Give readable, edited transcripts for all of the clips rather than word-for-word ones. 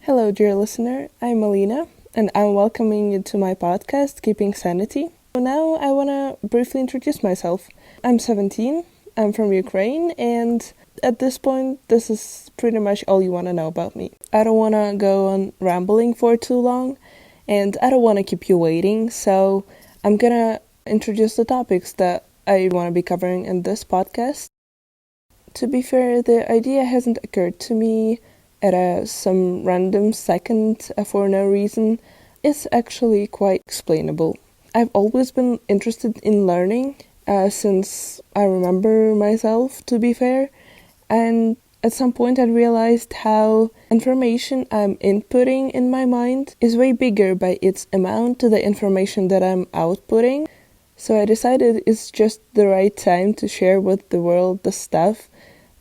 Hello, dear listener. I'm Melina, and I'm welcoming you to my podcast, Keeping Sanity. So now I want to briefly introduce myself. I'm 17, I'm from Ukraine, and at this point, this is pretty much all you want to know about me. I don't want to go on rambling for too long, and I don't want to keep you waiting, so I'm gonna introduce the topics that I want to be covering in this podcast. To be fair, the idea hasn't occurred to me at some random second for no reason. It's actually quite explainable. I've always been interested in learning since I remember myself, to be fair, and at some point I realized how information I'm inputting in my mind is way bigger by its amount to the information that I'm outputting. So I decided it's just the right time to share with the world the stuff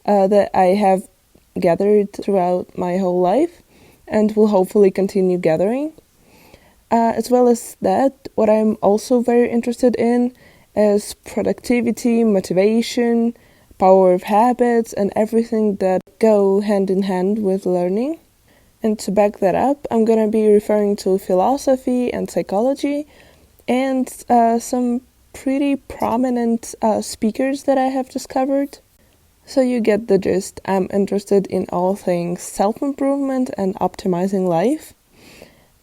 that I have gathered throughout my whole life and will hopefully continue gathering. As well as that, what I'm also very interested in is productivity, motivation, power of habits, and everything that go hand in hand with learning. And to back that up, I'm going to be referring to philosophy and psychology and some pretty prominent speakers that I have discovered. So you get the gist. I'm interested in all things self-improvement and optimizing life.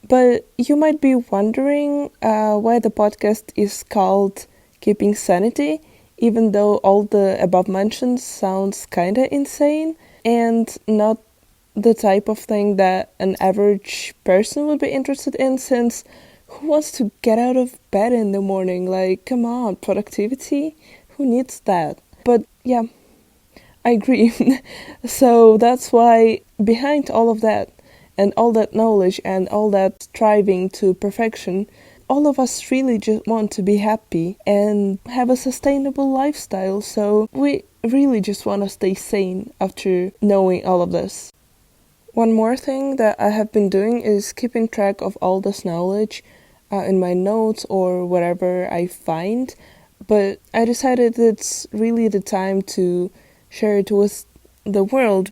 But you might be wondering why the podcast is called Keeping Sanity, even though all the above mentioned sounds kinda insane and not the type of thing that an average person would be interested in, since who wants to get out of bed in the morning? Like, come on, productivity? Who needs that? But yeah, I agree. So that's why behind all of that and all that knowledge and all that striving to perfection, all of us really just want to be happy and have a sustainable lifestyle. So we really just want to stay sane after knowing all of this. One more thing that I have been doing is keeping track of all this knowledge in my notes or whatever I find. But I decided it's really the time to share it with the world.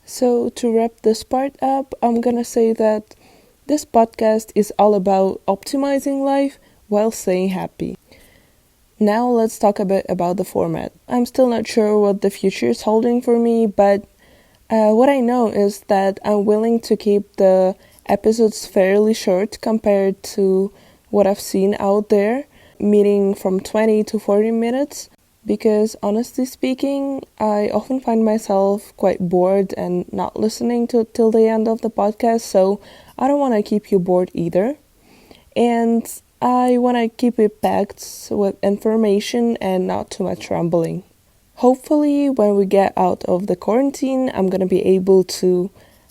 So to wrap this part up, I'm gonna say that this podcast is all about optimizing life while staying happy. Now let's talk a bit about the format. I'm still not sure what the future is holding for me, but what I know is that I'm willing to keep the episodes fairly short compared to what I've seen out there, meaning from 20 to 40 minutes. Because honestly speaking, I often find myself quite bored and not listening till the end of the podcast, so I don't want to keep you bored either. And I want to keep it packed with information and not too much rambling. Hopefully, when we get out of the quarantine, I'm going to be able to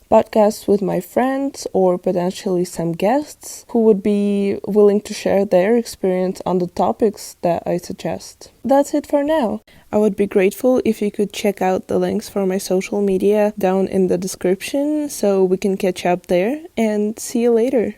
podcast with my friends or potentially some guests who would be willing to share their experience on the topics that I suggest. That's it for now. I would be grateful if you could check out the links for my social media down in the description so we can catch up there, and see you later.